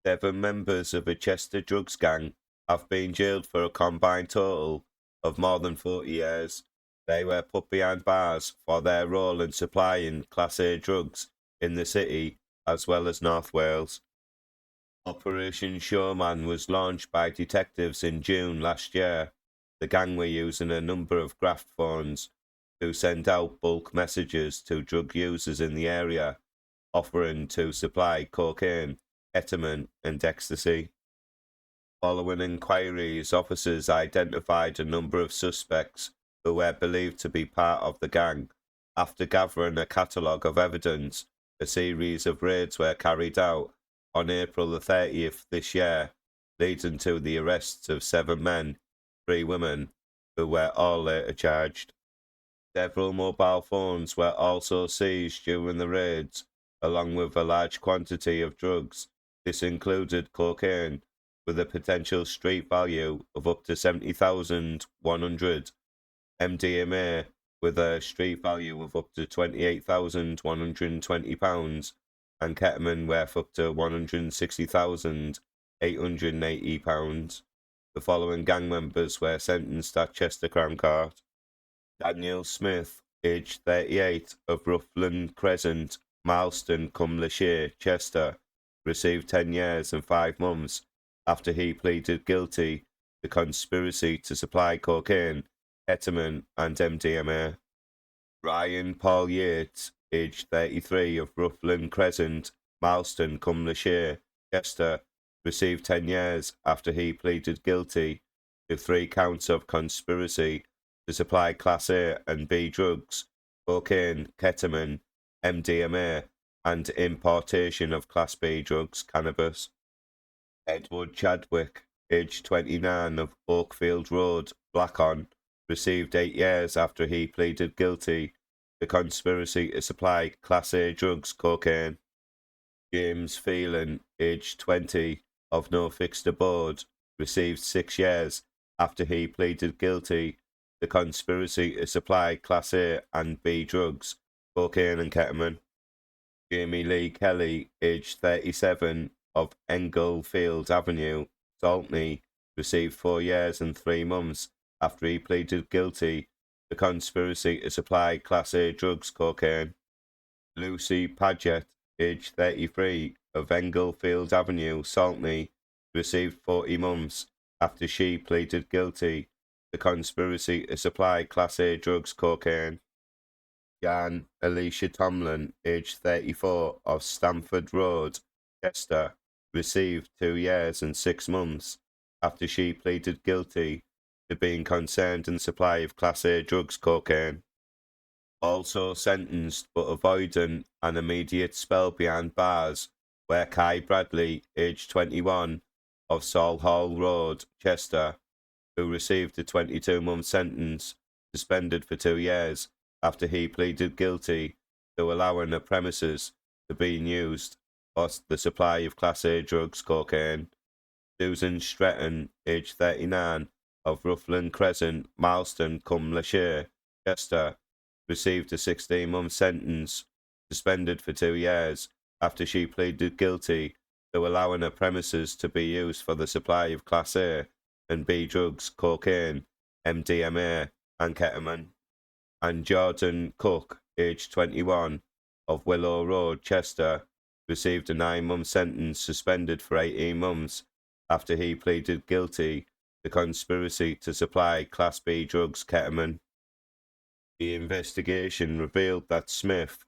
7 members of a Chester drugs gang have been jailed for a combined total of more than 40 years. They were put behind bars for their role in supplying Class A drugs in the city as well as North Wales. Operation Showman was launched by detectives in June last year. The gang were using a number of graft phones to send out bulk messages to drug users in the area, offering to supply cocaine, ketamine, and ecstasy. Following inquiries, officers identified a number of suspects who were believed to be part of the gang. After gathering a catalogue of evidence, a series of raids were carried out on April the 30th this year, leading to the arrests of 7 men, 3 women, who were all later charged. Several mobile phones were also seized during the raids, along with a large quantity of drugs. This included cocaine, with a potential street value of up to 70,100, MDMA, with a street value of up to £28,120, and ketamine worth up to £160,880. The following gang members were sentenced at Chester Crown Court. Daniel Smith, aged 38, of Ruffland Crescent, Mileston, Cumberlandshire, Chester, received 10 years and 5 months after he pleaded guilty to conspiracy to supply cocaine, ketamine, and MDMA. Ryan Paul Yates, aged 33, of Ruffland Crescent, Mileston, Cumberlandshire, Chester, received 10 years after he pleaded guilty to 3 counts of conspiracy to supply Class A and B drugs, cocaine, ketamine, MDMA, and importation of Class B drugs, cannabis. Edward Chadwick, aged 29, of Oakfield Road, Blackon, received 8 years after he pleaded guilty to conspiracy to supply Class A drugs, cocaine. James Phelan, aged 20, of No Fixed Abode, received 6 years after he pleaded guilty to conspiracy to supply Class A and B drugs, cocaine and ketamine. Jamie Lee Kelly, aged 37, of Englefield Avenue, Saltney, received 4 years and 3 months after he pleaded guilty to conspiracy to supply Class A drugs, cocaine. Lucy Paget, aged 33, of Englefield Avenue, Saltney, received 40 months after she pleaded guilty to conspiracy to supply Class A drugs, cocaine. Shan Alicia Tomlin, aged 34, of Stamford Road, Chester, received 2 years and 6 months after she pleaded guilty to being concerned in supply of Class A drugs, cocaine. Also sentenced but avoiding an immediate spell behind bars were Kai Bradley, aged 21, of Solihull Road, Chester, who received a 22-month sentence, suspended for 2 years after he pleaded guilty to allowing the premises to be used for the supply of Class A drugs, cocaine. Susan Stretton, aged 39, of Ruffland Crescent, Mileston, Cumberlandshire, Chester, received a 16-month sentence, suspended for 2 years after she pleaded guilty to allowing her premises to be used for the supply of Class A and B drugs, cocaine, MDMA, and ketamine. And Jordan Cook, aged 21, of Willow Road, Chester, received a 9-month sentence, suspended for 18 months after he pleaded guilty to conspiracy to supply Class B drugs, ketamine. The investigation revealed that Smith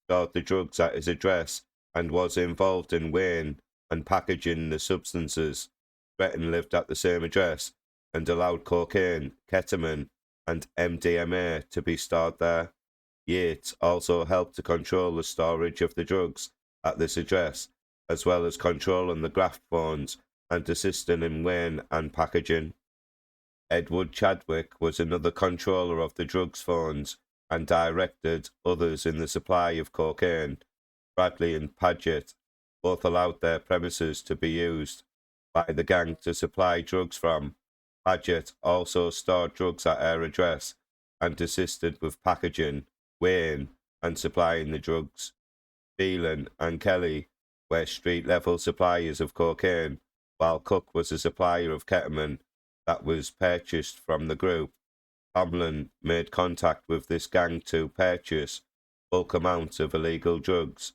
stored the drugs at his address and was involved in weighing and packaging the substances. Stretton lived at the same address and allowed cocaine, ketamine, and MDMA to be stored there. Yates also helped to control the storage of the drugs at this address, as well as controlling the graft phones and assisting in weighing and packaging. Edward Chadwick was another controller of the drugs phones and directed others in the supply of cocaine. Bradley and Paget both allowed their premises to be used by the gang to supply drugs from. Paget also stored drugs at her address and assisted with packaging, weighing, and supplying the drugs. Phelan and Kelly were street-level suppliers of cocaine, while Cook was a supplier of ketamine that was purchased from the group. Tomlin made contact with this gang to purchase bulk amounts of illegal drugs.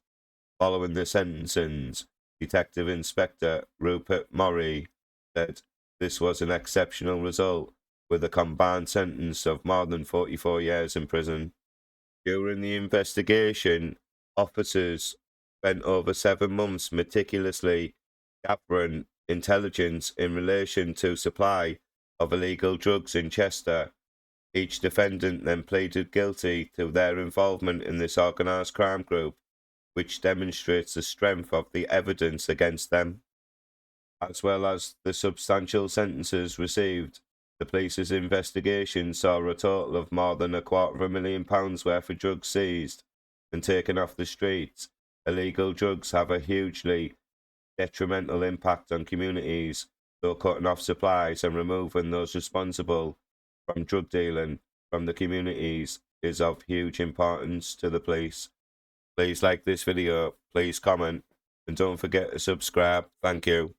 Following the sentencings, Detective Inspector Rupert Morey said this was an exceptional result, with a combined sentence of more than 44 years in prison. During the investigation, officers spent over 7 months meticulously gathering intelligence in relation to supply of illegal drugs in Chester. Each defendant then pleaded guilty to their involvement in this organised crime group, which demonstrates the strength of the evidence against them. As well as the substantial sentences received, the police's investigation saw a total of more than £250,000 worth of drugs seized and taken off the streets. Illegal drugs have a hugely detrimental impact on communities, so cutting off supplies and removing those responsible from drug dealing from the communities is of huge importance to the police. Please like this video, please comment, and don't forget to subscribe. Thank you.